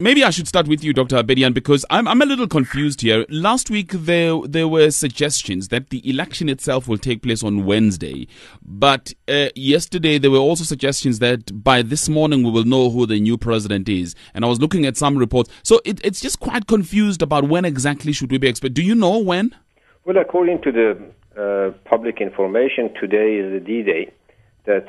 Maybe I should start with you, Dr. Abedian, because I'm a little confused here. Last week, there were suggestions that the election itself will take place on Wednesday. But yesterday, there were also suggestions that by this morning, we will know who the new president is. And I was looking at some reports. So it's just quite confused about when exactly should we be expected. Do you know when? Well, according to the public information, today is the D-Day that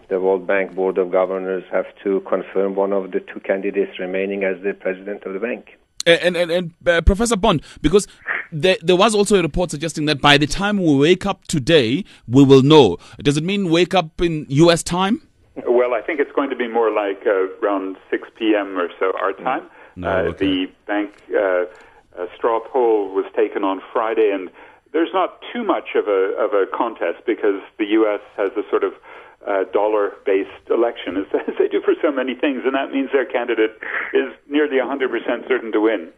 the World Bank Board of Governors have to confirm one of the two candidates remaining as the president of the bank. And Professor Bond, because there was also a report suggesting that by the time we wake up today, we will know. Does it mean wake up in U.S. time? Well, I think it's going to be more like around 6 p.m. or so our time. Okay. The bank straw poll was taken on Friday, and there's not too much of a contest because the U.S. has a sort of dollar-based election, as they do for so many things, and that means their candidate is nearly 100% certain to win.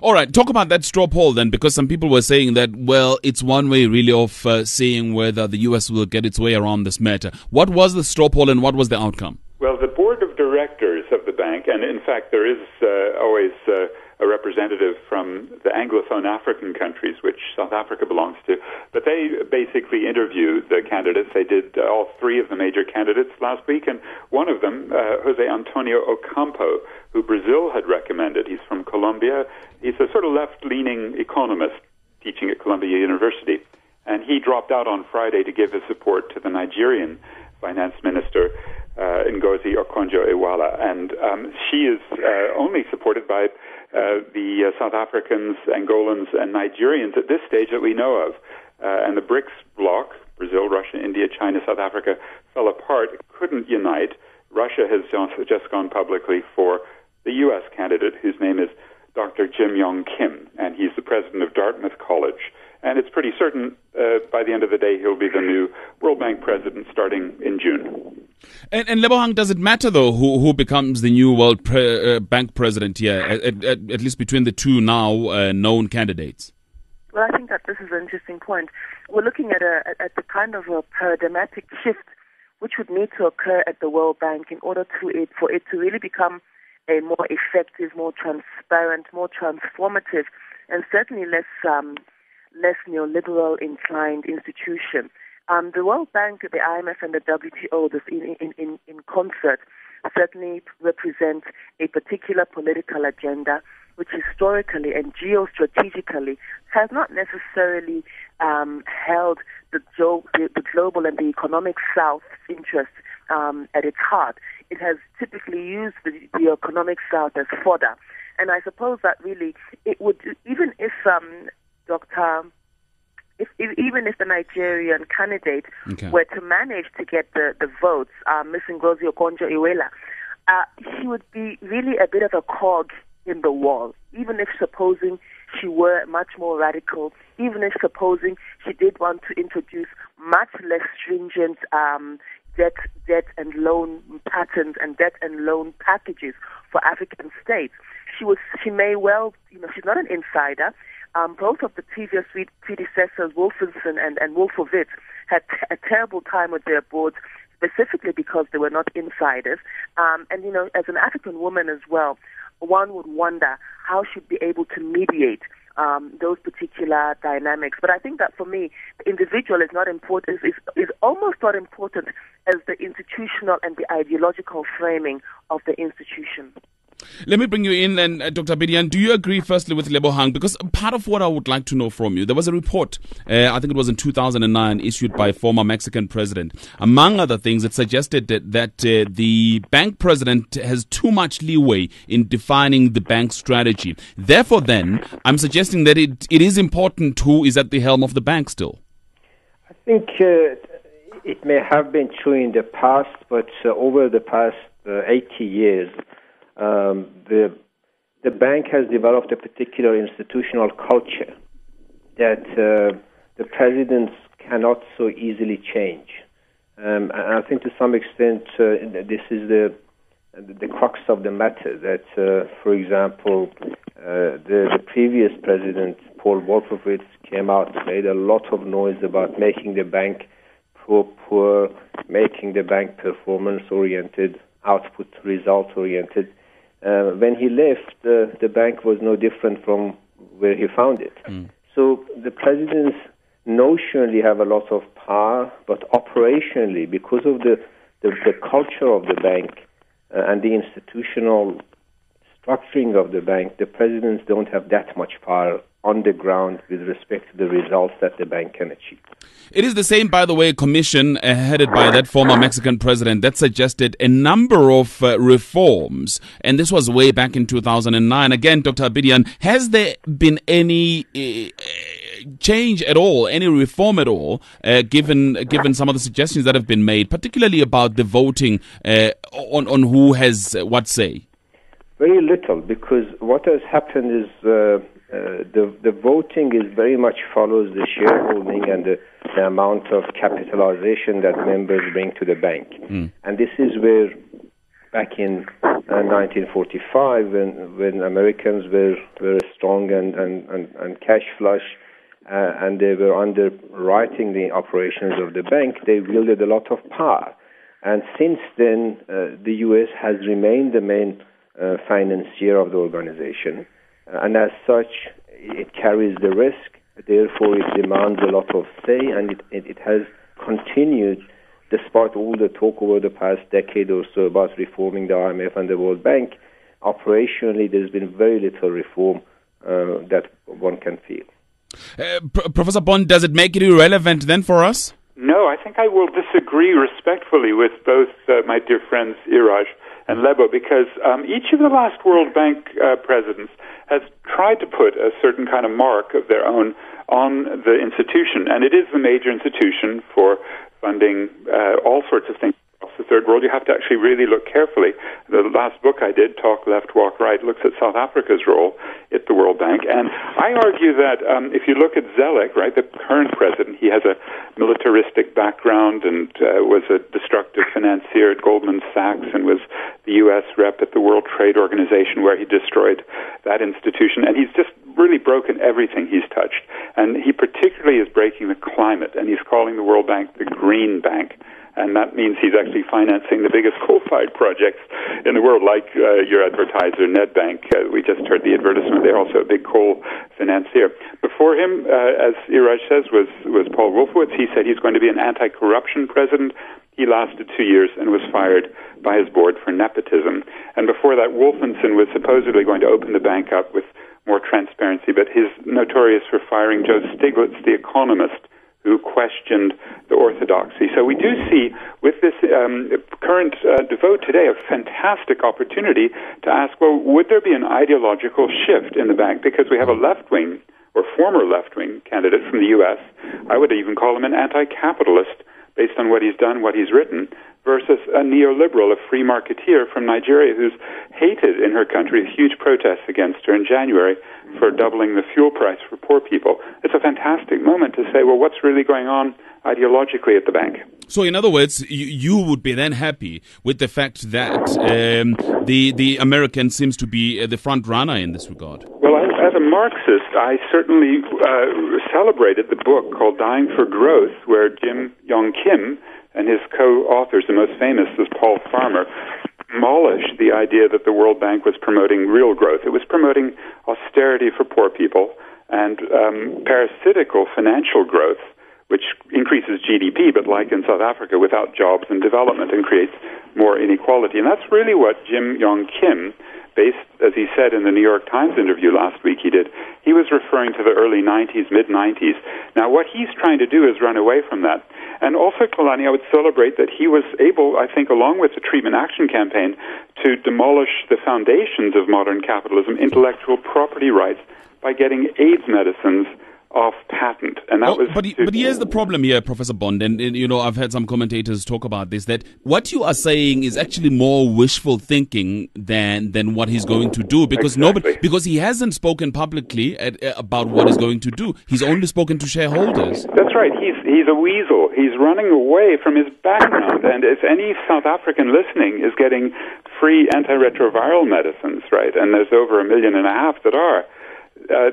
All right, talk about that straw poll then, because some people were saying that, well, it's one way really of seeing whether the U.S. will get its way around this matter. What was the straw poll and what was the outcome? Well, the board of directors of the bank, and in fact there is always a representative from the Anglophone African countries, which South Africa belongs to, but they basically interviewed the candidates. They did all three of the major candidates last week, and one of them, Jose Antonio Ocampo, who Brazil had recommended. He's from Colombia. He's a sort of left-leaning economist teaching at Columbia University, and he dropped out on Friday to give his support to the Nigerian finance minister, Ngozi Okonjo-Iweala, and she is only supported by the South Africans, Angolans, and Nigerians at this stage that we know of. And the BRICS bloc, Brazil, Russia, India, China, South Africa, fell apart, couldn't unite. Russia has just gone publicly for the U.S. candidate, whose name is Dr. Jim Yong Kim, and he's the president of Dartmouth College. And it's pretty certain by the end of the day he'll be the new World Bank president starting in June. And Lebohang, does it matter, though, who becomes the new World Bank president here, at least between the two now known candidates? Well, I think that this is an interesting point. We're looking at the kind of a paradigmatic shift which would need to occur at the World Bank in order for it to really become a more effective, more transparent, more transformative, and certainly less neoliberal inclined institution. The World Bank, the IMF, and the WTO, in concert, certainly represent a particular political agenda which historically and geostrategically has not necessarily held the global and the economic South's interest at its heart. It has typically used the economic South as fodder. And I suppose that really it would, even if even if the Nigerian candidate were to manage to get the votes, Ms. Ngozi Okonjo-Iweala, she would be really a bit of a cog in the wall, even if supposing she were much more radical, even if supposing she did want to introduce much less stringent debt and loan patterns and debt and loan packages for African states. She may well, she's not an insider. Both of the previous predecessors, Wolfenson and Wolfowitz, had a terrible time with their boards, specifically because they were not insiders. And, as an African woman as well, one would wonder how she'd be able to mediate those particular dynamics. But I think that for me, the individual is not important, is almost not important as the institutional and the ideological framing of the institution. Let me bring you in, and Dr. Abedian, do you agree firstly with Lebohang? Because part of what I would like to know from you, there was a report, I think it was in 2009, issued by former Mexican president. Among other things, it suggested that the bank president has too much leeway in defining the bank strategy. Therefore, then, I'm suggesting that it is important who is at the helm of the bank still. I think it may have been true in the past, but over the past 80 years, the bank has developed a particular institutional culture that the presidents cannot so easily change. And I think to some extent this is the crux of the matter, that, for example, the previous president, Paul Wolfowitz, came out, made a lot of noise about making the bank poor, making the bank performance-oriented, output result-oriented. When he left, the bank was no different from where he found it. So the presidents notionally have a lot of power, but operationally, because of the culture of the bank and the institutional structuring of the bank, the presidents don't have that much power on the ground with respect to the results that the bank can achieve. It is the same, by the way, commission headed by that former Mexican president that suggested a number of reforms, and this was way back in 2009. Again, Dr. Abedian, has there been any change at all, any reform at all, given some of the suggestions that have been made, particularly about the voting on who has what say? Very little, because what has happened is the voting is very much follows the shareholding and the amount of capitalization that members bring to the bank. And this is where, back in 1945, when Americans were strong and cash flush, and they were underwriting the operations of the bank, they wielded a lot of power. And since then, the U.S. has remained the main financier of the organization, and as such, it carries the risk. Therefore, it demands a lot of say, and it has continued, despite all the talk over the past decade or so about reforming the IMF and the World Bank. Operationally, there's been very little reform that one can feel. Professor Bond, does it make it irrelevant then for us? No, I think I will disagree respectfully with both my dear friends Iraj and Lebo, because each of the last World Bank presidents has tried to put a certain kind of mark of their own on the institution, and it is the major institution for funding all sorts of things across the third world. You have to actually really look carefully. The last book I did, Talk Left, Walk Right, looks at South Africa's role at the World Bank, and I argue that if you look at Zelek, right, the current president, he has a militaristic background and was a destructive financier at Goldman Sachs and was the U.S. rep at the World Trade Organization, where he destroyed that institution, and he's just really broken everything he's touched, and he particularly is breaking the climate, and he's calling the World Bank the Green Bank. And that means he's actually financing the biggest coal-fired projects in the world, like your advertiser, Nedbank. We just heard the advertisement. They're also a big coal financier. Before him, as Iraj says, was Paul Wolfowitz. He said he's going to be an anti-corruption president. He lasted 2 years and was fired by his board for nepotism. And before that, Wolfenson was supposedly going to open the bank up with more transparency, but he's notorious for firing Joe Stiglitz, the economist, who questioned the orthodoxy. So we do see, with this current vote today, a fantastic opportunity to ask, well, would there be an ideological shift in the bank? Because we have a left-wing, or former left-wing candidate from the U.S., I would even call him an anti-capitalist, based on what he's done, what he's written, versus a neoliberal, a free marketeer from Nigeria who's hated in her country, huge protests against her in January for doubling the fuel price for poor people. It's a fantastic moment to say, well, what's really going on ideologically at the bank? So, in other words, you would be then happy with the fact that the American seems to be the front runner in this regard? Well, as a Marxist, I certainly celebrated the book called Dying for Growth, where Jim Yong Kim and his co-authors, the most famous was Paul Farmer, demolished the idea that the World Bank was promoting real growth. It was promoting austerity for poor people and parasitical financial growth, which increases GDP, but like in South Africa, without jobs and development, and creates more inequality. And that's really what Jim Yong Kim, based, as he said in the New York Times interview last week he was referring to the early 90s, mid-90s. Now, what he's trying to do is run away from that. And also, Kalani, I would celebrate that he was able, I think, along with the Treatment Action Campaign, to demolish the foundations of modern capitalism, intellectual property rights, by getting AIDS medicines off patent. And that but here's the problem here, Professor Bond, and you know, I've had some commentators talk about this, that what you are saying is actually more wishful thinking than what he's going to do, because because he hasn't spoken publicly about what he's going to do. He's only spoken to shareholders. That's right. He's a weasel. He's running away from his background, and if any South African listening is getting free antiretroviral medicines, right, and there's over 1.5 million that are,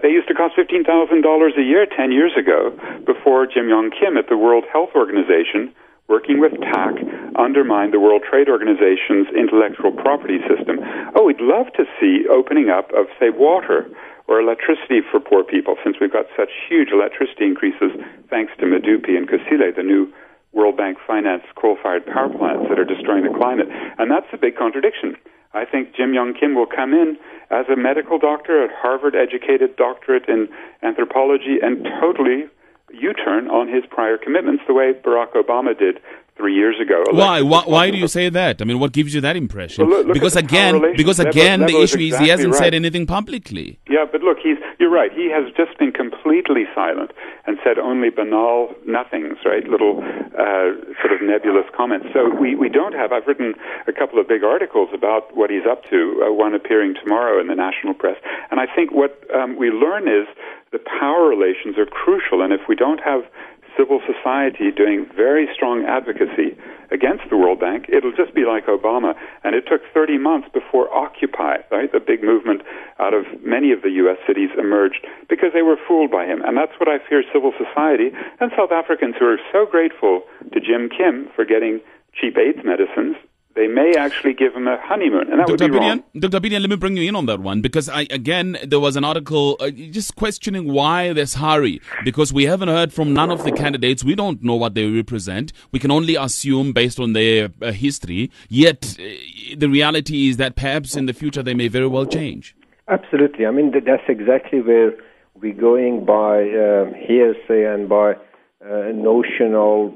they used to cost $15,000 a year 10 years ago, before Jim Yong Kim at the World Health Organization working with TAC, undermine the World Trade Organization's intellectual property system. Oh, we'd love to see opening up of, say, water or electricity for poor people, since we've got such huge electricity increases thanks to Medupi and Kusile, the new World Bank financed coal-fired power plants that are destroying the climate. And that's a big contradiction. I think Jim Yong Kim will come in as a medical doctor, a Harvard-educated doctorate in anthropology, and totally U-turn on his prior commitments, the way Barack Obama did 3 years ago. Why do you say that? I mean, what gives you that impression? Well, look because again, the issue is he hasn't said anything publicly. Yeah, but look, you're right. He has just been completely silent and said only banal nothings, right? Little sort of nebulous comments. So we don't have. I've written a couple of big articles about what he's up to. One appearing tomorrow in the national press. And I think what we learn is the power relations are crucial, and if we don't have civil society doing very strong advocacy against the World Bank, it'll just be like Obama. And it took 30 months before Occupy, right, the big movement out of many of the U.S. cities emerged because they were fooled by him. And that's what I fear civil society and South Africans who are so grateful to Jim Kim for getting cheap AIDS medicines. They may actually give him a honeymoon, and that would be wrong. Dr. Bedian, let me bring you in on that one, because there was an article just questioning why this hurry, because we haven't heard from none of the candidates. We don't know what they represent. We can only assume based on their history, yet the reality is that perhaps in the future they may very well change. Absolutely. I mean, that's exactly where we're going by hearsay and by notional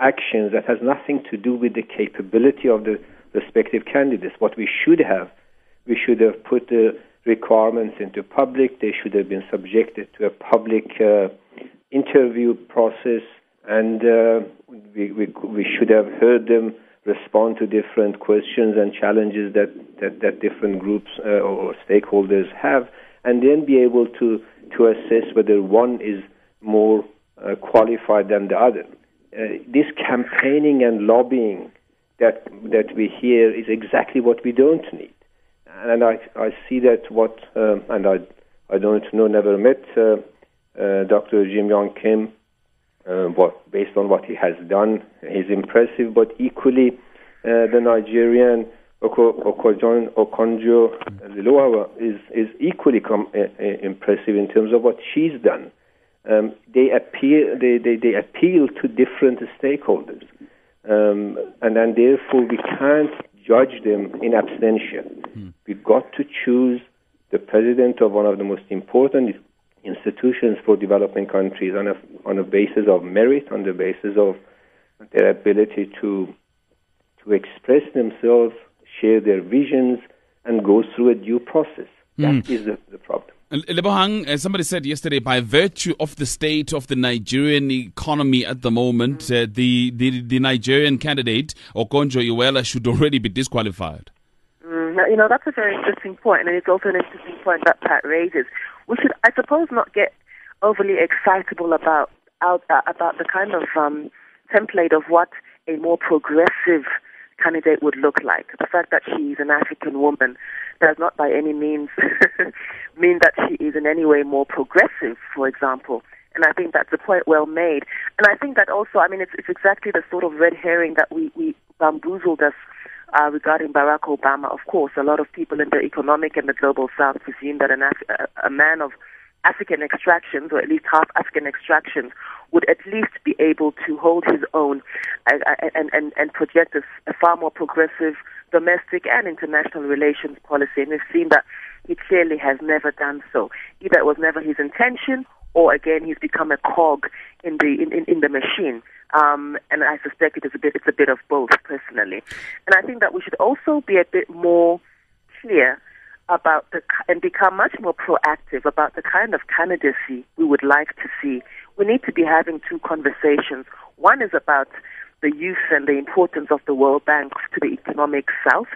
actions that has nothing to do with the capability of the respective candidates. What we should have put the requirements into public. They should have been subjected to a public interview process, and we should have heard them respond to different questions and challenges that different groups or stakeholders have, and then be able to assess whether one is more qualified than the other. This campaigning and lobbying that we hear is exactly what we don't need. And I see that and I don't know, never met Dr. Jim Yong Kim, based on what he has done, he's impressive, but equally the Nigerian Okonjo-Iweala is equally impressive in terms of what she's done. They appeal to different stakeholders, and therefore we can't judge them in absentia. We've got to choose the president of one of the most important institutions for developing countries on a basis of merit, on the basis of their ability to express themselves, share their visions, and go through a due process. That is the problem. Lebohang, somebody said yesterday, by virtue of the state of the Nigerian economy at the moment, the Nigerian candidate, Okonjo-Iweala, should already be disqualified. That's a very interesting point, and it's also an interesting point that Pat raises. We should, I suppose, not get overly excitable about the kind of template of what a more progressive candidate would look like. The fact that she's an African woman does not by any means mean that she is in any way more progressive, for example. And I think that's a point well made. And I think that also, it's exactly the sort of red herring that we bamboozled us regarding Barack Obama. Of course, a lot of people in the economic and the global South presume that a man of African extractions, or at least half African extractions, would at least be able to hold his own and project a far more progressive domestic and international relations policy. And we've seen that he clearly has never done so. Either it was never his intention, or again, he's become a cog in the machine. And I suspect it's a bit of both, personally. And I think that we should also be a bit more clear about and become much more proactive about the kind of candidacy we would like to see. We need to be having two conversations. One is about the use and the importance of the World Bank to the economic South,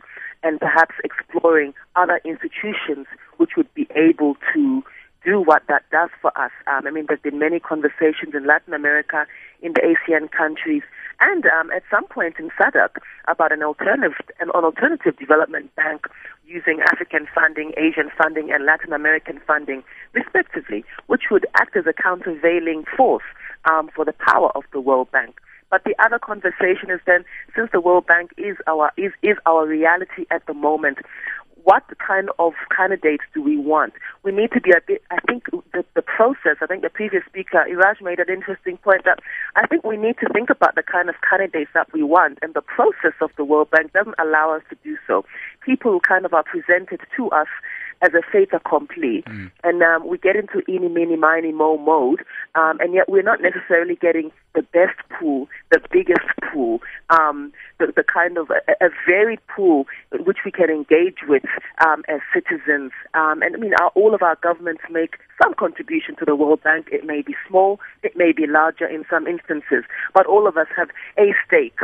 and perhaps exploring other institutions which would be able to do what that does for us. There's been many conversations in Latin America, in the ASEAN countries, and at some point in SADC about an alternative development bank using African funding, Asian funding, and Latin American funding, respectively, which would act as a countervailing force for the power of the World Bank. But the other conversation is then, since the World Bank is our reality at the moment, what kind of candidates do we want? We need to be a bit, I think the process, I think the previous speaker, Iraj, made an interesting point that I think we need to think about the kind of candidates that we want, and the process of the World Bank doesn't allow us to do so. People who kind of are presented to us as a fait accompli, and we get into eeny, meeny, miny, mo mode, and yet we're not necessarily getting the best pool, the biggest pool, the kind of a varied pool which we can engage with as citizens. And I mean, all of our governments make some contribution to the World Bank. It may be small, it may be larger in some instances, but all of us have a stake